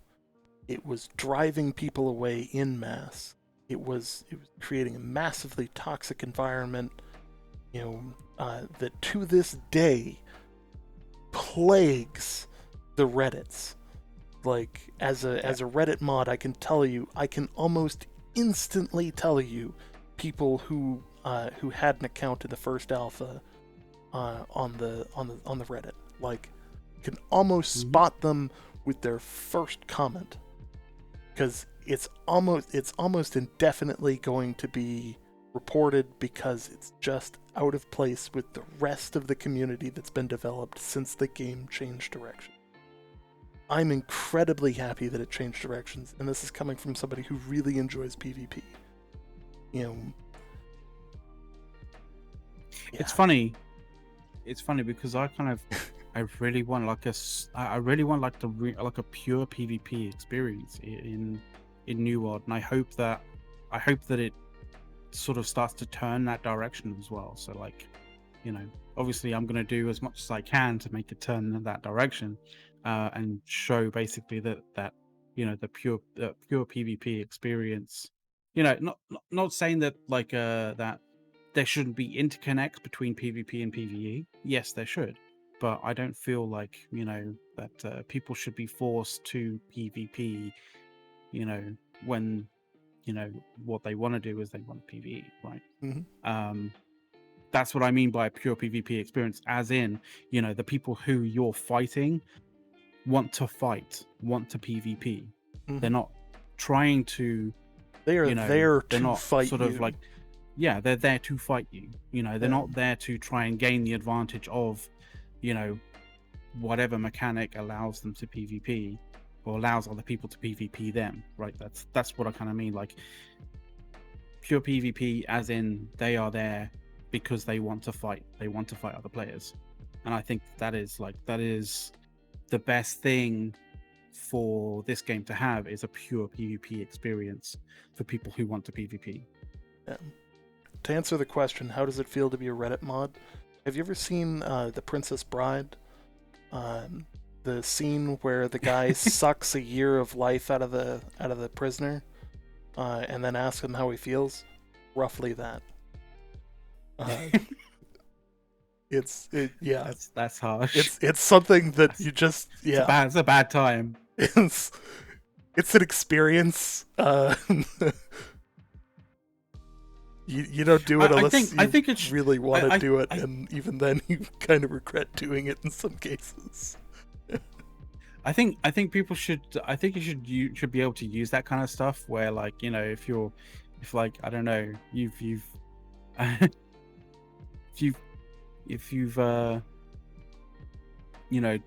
It was driving people away en masse. It was creating a massively toxic environment, that to this day plagues the Reddits. Like, as a Reddit mod, I can almost instantly tell you people who had an account in the first alpha on the Reddit. Like, you can almost spot them with their first comment, because it's almost indefinitely going to be reported, because it's just out of place with the rest of the community that's been developed since the game changed direction. I'm incredibly happy that it changed directions, and this is coming from somebody who really enjoys PvP. It's funny because I really want like a pure PvP experience in in New World, and I hope that it sort of starts to turn that direction as well. So like, obviously I'm going to do as much as I can to make it turn in that direction, and show basically that the pure PvP experience. Not saying that like that there shouldn't be interconnects between PvP and PvE. Yes, there should, but I don't feel like that people should be forced to PvP. When what they want to do is they want PvE, right? Mm-hmm. That's what I mean by a pure PvP experience, as in, the people who you're fighting want to fight, want to PvP. Mm-hmm. They're not trying to. They are there they're to not fight sort you. of like, yeah, they're there to fight you. They're not there to try and gain the advantage of, whatever mechanic allows them to PvP or allows other people to PvP them, right? That's what I kind of mean. Like, pure PvP, as in they are there because they want to fight. They want to fight other players, and I think that is the best thing for this game to have, is a pure PvP experience for people who want to PvP. Yeah. To answer the question, how does it feel to be a Reddit mod? Have you ever seen The Princess Bride? The scene where the guy sucks a year of life out of the prisoner, and then asks him how he feels. Roughly that. Yeah. That's harsh. It's something that you just It's a bad time. It's an experience. You don't do it unless I think it's really want to do it, and even then you kind of regret doing it in some cases. I think people should. I think you should be able to use that kind of stuff where, like, if like, I don't know, if you've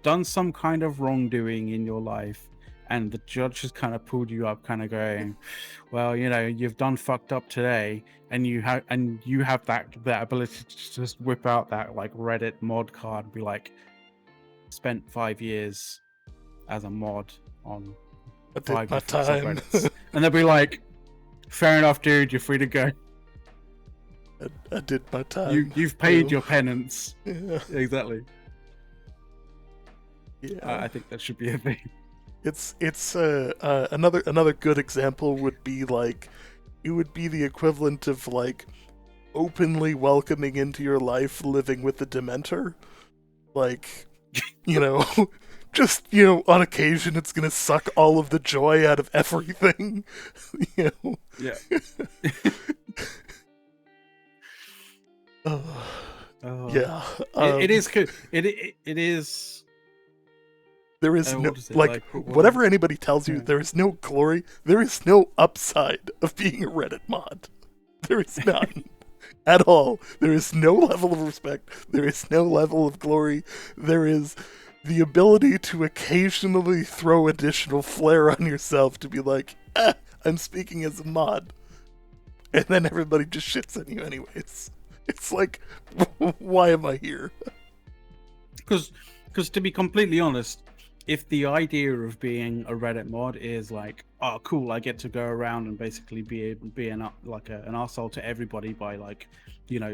done some kind of wrongdoing in your life, and the judge has kind of pulled you up, kind of going, well, you've done fucked up today, and you have that ability to just whip out that like Reddit mod card and be like, spent 5 years as a mod on 5 different subreddits, and they'll be like, fair enough, dude, you're free to go. I did my time. You've paid your penance. Yeah. Exactly. Yeah. I think that should be a thing. It's another good example would be like, it would be the equivalent of like openly welcoming into your life living with the Dementor. Like, just, on occasion it's gonna suck all of the joy out of everything. Yeah. Yeah. It is good. It is. There is no, like whatever anybody tells you, there is no glory, there is no upside of being a Reddit mod. There is none. At all. There is no level of respect. There is no level of glory. There is the ability to occasionally throw additional flair on yourself to be like, I'm speaking as a mod. And then everybody just shits on you anyways. It's like, why am I here? Because to be completely honest, if the idea of being a Reddit mod is like, oh cool, I get to go around and basically be an arsehole to everybody by like,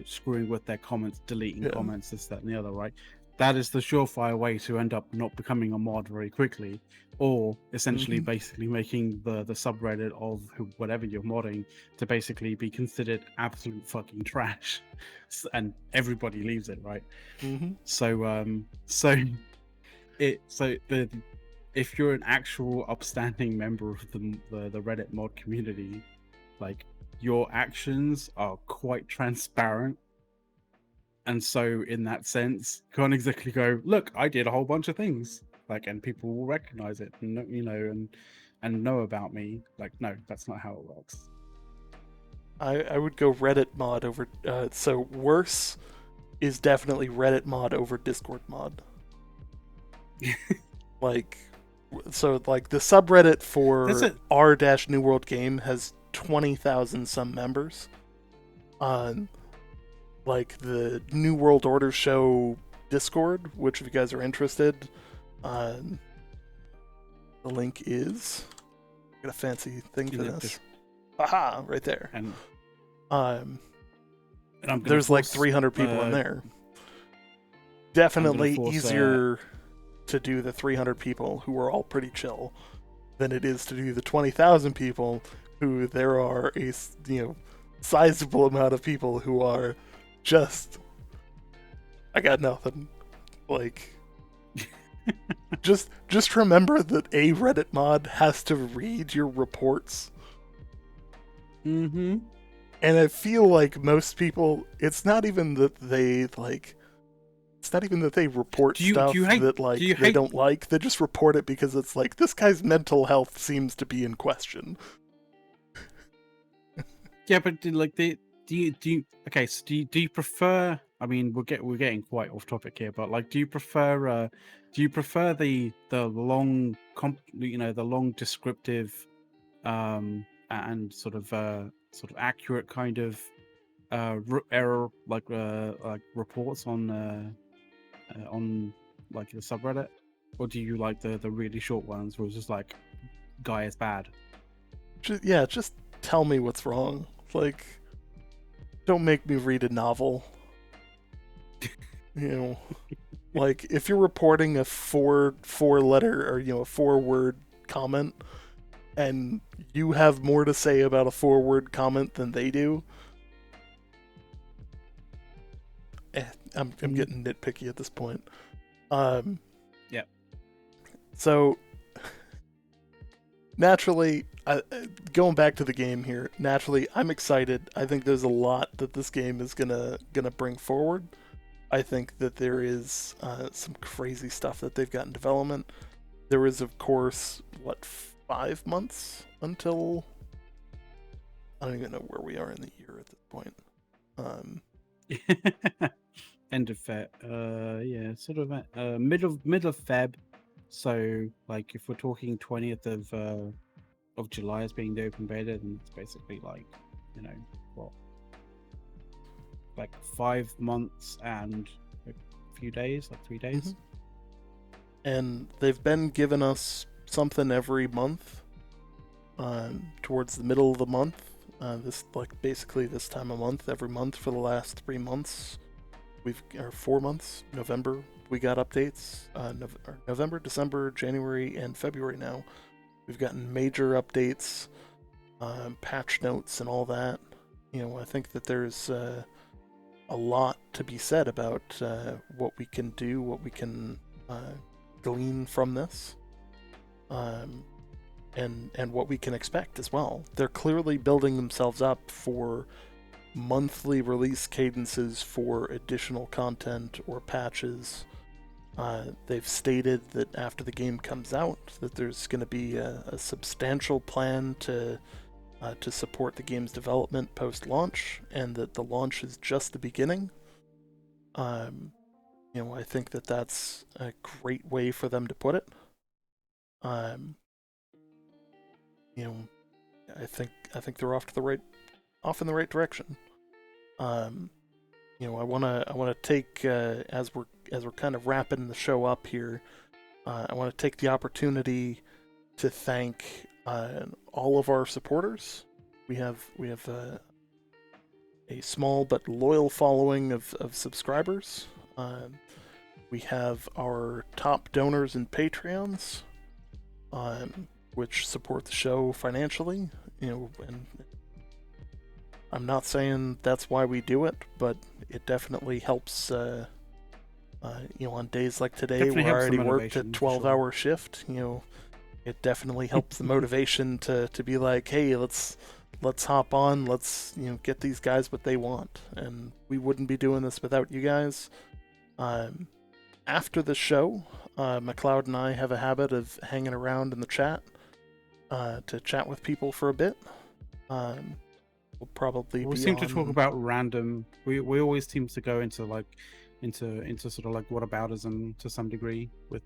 screwing with their comments, deleting comments, this, that, and the other, right? That is the surefire way to end up not becoming a mod very quickly, or essentially basically making the subreddit of whatever you're modding to basically be considered absolute fucking trash, and everybody leaves it, right? If you're an actual upstanding member of the Reddit mod community, like, your actions are quite transparent, and so in that sense, you can't exactly go, look, I did a whole bunch of things, like, and people will recognize it, and and know about me. Like, no, that's not how it works. I would go Reddit mod over. So worse is definitely Reddit mod over Discord mod. Like, so like the subreddit for r-New World Game has 20,000 some members. Like the New World Order Show Discord, which if you guys are interested, the link is Got a fancy thing for In the this. Aha, right there. And Um, I'm gonna there's like force, 300 people in there. I'm Definitely gonna force, easier to do the 300 people who are all pretty chill than it is to do the 20,000 people who there are a sizable amount of people who are just I got nothing. Like just remember that a Reddit mod has to read your reports. Mm-hmm. And I feel like most people, it's not even that they like it's not even that they report stuff that like they don't like. They just report it because it's like this guy's mental health seems to be in question. Yeah, but like do you okay? So do you prefer? I mean, we're getting quite off topic here, but like, do you prefer the long the long descriptive and sort of accurate kind of error like reports on like the subreddit, or do you like the really short ones where it's just like guy is bad? Just tell me what's wrong. Like, don't make me read a novel. Like if you're reporting a four letter or a 4-word comment, and you have more to say about a 4-word comment than they do. I'm getting nitpicky at this point. Yeah. So naturally, going back to the game here, naturally I'm excited. I think there's a lot that this game is gonna bring forward. I think that there is some crazy stuff that they've got in development. There is, of course, 5 months until I don't even know where we are in the year at this point. End of Feb. Yeah, sort of middle of Feb. So like if we're talking 20th of July as being the open beta, then it's basically like what, like 5 months and a few days, like 3 days. Mm-hmm. And they've been giving us something every month. Towards the middle of the month, basically this time of month, every month for the last 3 months, or 4 months. November we got updates. November, December, January, and February now. We've gotten major updates, patch notes, and all that. I think that there's a lot to be said about what we can do, what we can glean from this, and what we can expect as well. They're clearly building themselves up for monthly release cadences for additional content or patches. They've stated that after the game comes out, that there's going to be a substantial plan to support the game's development post-launch, and that the launch is just the beginning. I think that that's a great way for them to put it. I think they're off in the right direction. I wanna take as we're kind of wrapping the show up here. I want to take the opportunity to thank all of our supporters. We have a small but loyal following of subscribers. We have our top donors and Patreons, which support the show financially. And I'm not saying that's why we do it, but it definitely helps. On days like today, where I already worked a 12-hour shift, it definitely helps the motivation to be like, hey, let's hop on, let's get these guys what they want, and we wouldn't be doing this without you guys. After the show, McLeod and I have a habit of hanging around in the chat to chat with people for a bit. We'll probably we seem to talk about random. We always seem to go into sort of like whataboutism to some degree with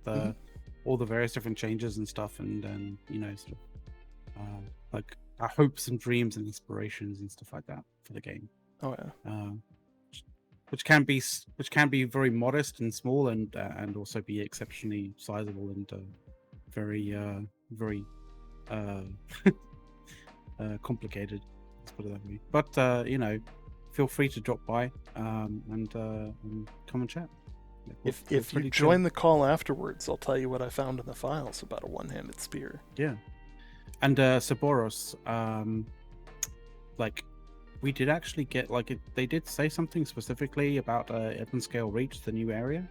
all the various different changes and stuff, and then sort of like our hopes and dreams and inspirations and stuff like that for the game. Oh yeah. Which can be very modest and small, and also be exceptionally sizable and very uh, complicated. Let's put it that way. But feel free to drop by and come and chat. If you join the call afterwards, I'll tell you what I found in the files about a one-handed spear. Yeah. And Saboros, we did actually get they did say something specifically about Ebon Scale Reach, the new area,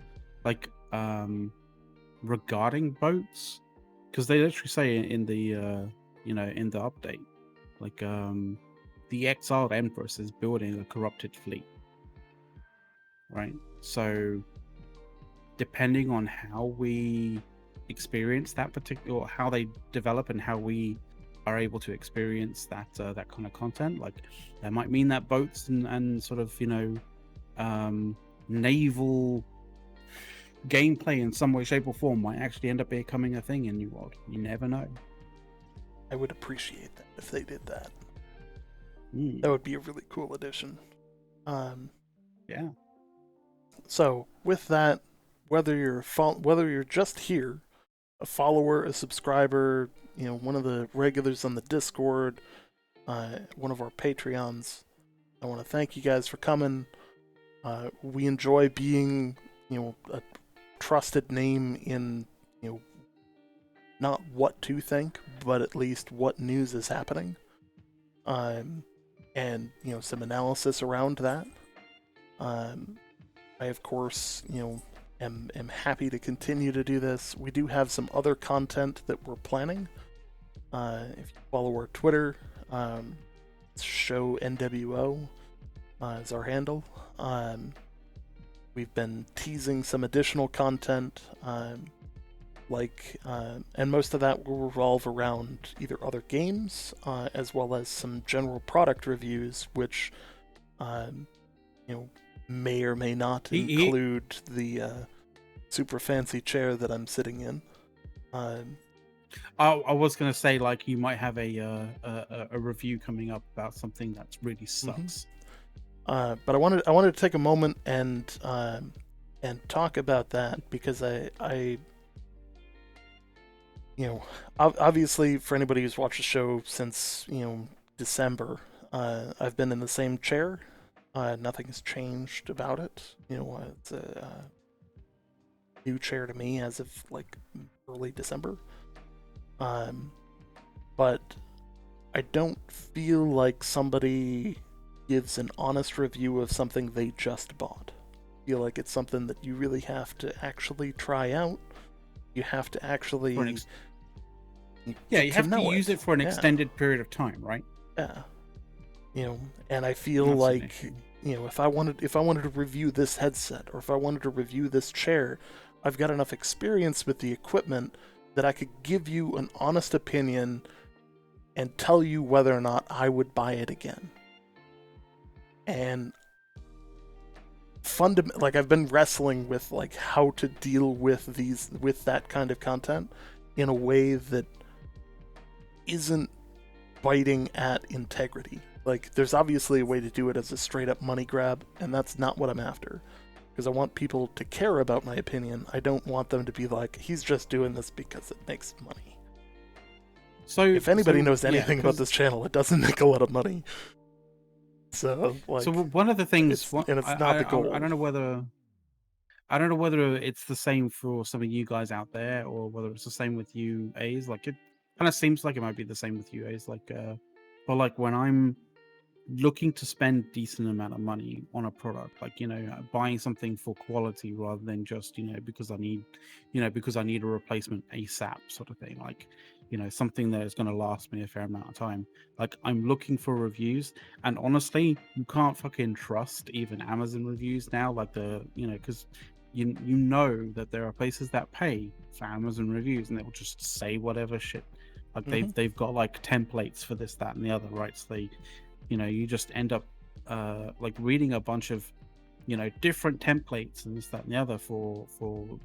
regarding boats, because they literally say in the in the update, the exiled Empress is building a corrupted fleet, right? So depending on how we experience that particular, or how they develop and how we are able to experience that that kind of content, that might mean that boats and sort of naval gameplay in some way, shape or form might actually end up becoming a thing in New World. You never know. I would appreciate that if they did that. That would be a really cool addition. Yeah. So with that, whether you're just here, a follower, a subscriber, one of the regulars on the Discord, one of our Patreons, I want to thank you guys for coming. We enjoy being, a trusted name in, not what to think, but at least what news is happening. And, some analysis around that. I, of course, am happy to continue to do this. We do have some other content that we're planning. If you follow our Twitter, show NWO is our handle. We've been teasing some additional content, and most of that will revolve around either other games, as well as some general product reviews, which, may or may not include the super fancy chair that I'm sitting in. I was gonna say, you might have a review coming up about something that really sucks. But I wanted to take a moment and talk about that, because I obviously, for anybody who's watched the show since December, I've been in the same chair. Nothing has changed about it. It's a new chair to me as of early December. But I don't feel like somebody gives an honest review of something they just bought. I feel like it's something that you really have to actually try out. You have to actually... you have to use it for an extended period of time, right? Yeah. And I feel like, if I wanted to review this headset, or if I wanted to review this chair, I've got enough experience with the equipment that I could give you an honest opinion and tell you whether or not I would buy it again. And I've been wrestling with how to deal with that kind of content in a way that isn't biting at integrity. There's obviously a way to do it as a straight up money grab, and that's not what I'm after. Because I want people to care about my opinion. I don't want them to be like, he's just doing this because it makes money. So if anybody knows anything about this channel, it doesn't make a lot of money. So one of the things, it's not the goal. I don't know whether it's the same for some of you guys out there, or whether it's the same with you, A's. It kind of seems like it might be the same with you, A's. But when I'm looking to spend decent amount of money on a product, buying something for quality rather than just because I need a replacement ASAP sort of thing, something that is going to last me a fair amount of time. I'm looking for reviews, and honestly, you can't fucking trust even Amazon reviews now, because you know that there are places that pay for Amazon reviews, and they'll just say whatever shit. They've got templates for this, that, and the other, right? So they, you just end up reading a bunch of different templates and this, that, and the other for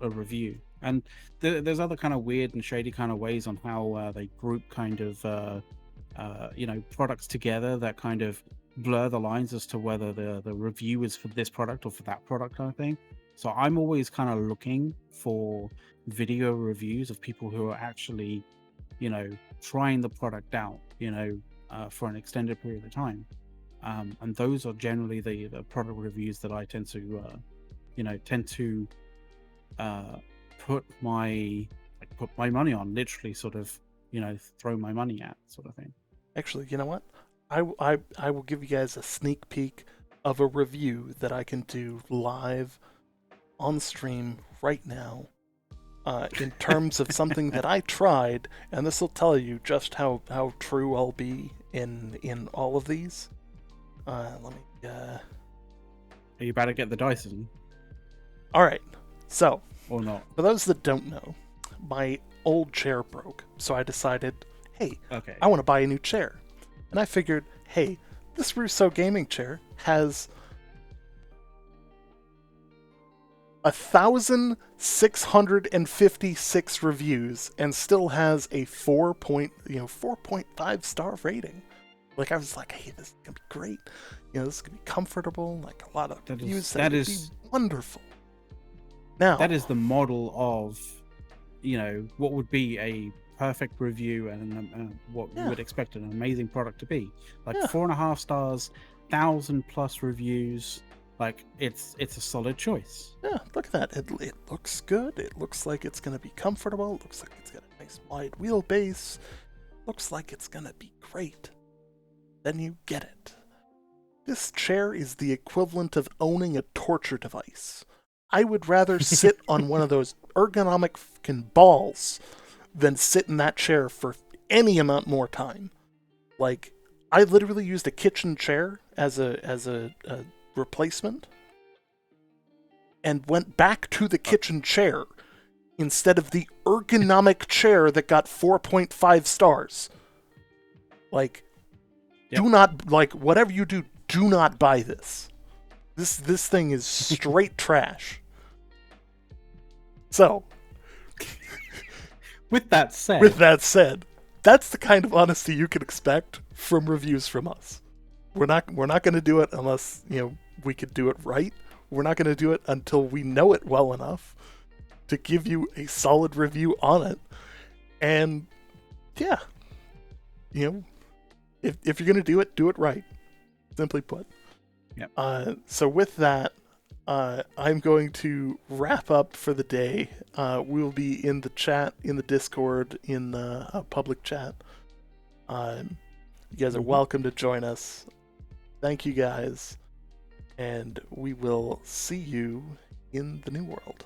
a review. And there's other kind of weird and shady kind of ways on how they group kind of products together that kind of blur the lines as to whether the review is for this product or for that product kind of thing. So I'm always kind of looking for video reviews of people who are actually trying the product out, for an extended period of time. And those are generally the product reviews that I tend to put my money on, literally sort of, throw my money at, sort of thing. Actually, you know what? I will give you guys a sneak peek of a review that I can do live on stream right now, in terms of something that I tried, and this will tell you just how true I'll be in all of these. Let me. Are you about to get the Dyson? All right. So, or not? For those that don't know, my old chair broke, so I decided, hey, okay, I want to buy a new chair. And I figured, hey, this Russo gaming chair has 1,656 reviews and still has a 4.5 star rating. Like, I was like, hey, this is gonna be great. This is gonna be comfortable. Like, a lot of reviews that would be wonderful. Now, that is the model of, what would be a perfect review and what you would expect an amazing product to be. Like 4.5 stars, 1,000+ reviews. Like, it's a solid choice. Yeah, look at that. It looks good. It looks like it's going to be comfortable. It looks like it's got a nice wide wheelbase. Looks like it's going to be great. Then you get it. This chair is the equivalent of owning a torture device. I would rather sit on one of those ergonomic fucking balls than sit in that chair for any amount more time. Like, I literally used a kitchen chair as a replacement and went back to the kitchen chair instead of the ergonomic chair that got 4.5 stars. Like, do not, like, whatever you do not buy this. This thing is straight trash. So, with that said, that's the kind of honesty you can expect from reviews from us. We're not going to do it unless, we could do it right. We're not going to do it until we know it well enough to give you a solid review on it. And yeah, if you're going to do it right. Simply put. Yep. So with that, I'm going to wrap up for the day. We'll be in the chat, in the Discord, in the public chat. You guys are welcome to join us. Thank you guys. And we will see you in the new world.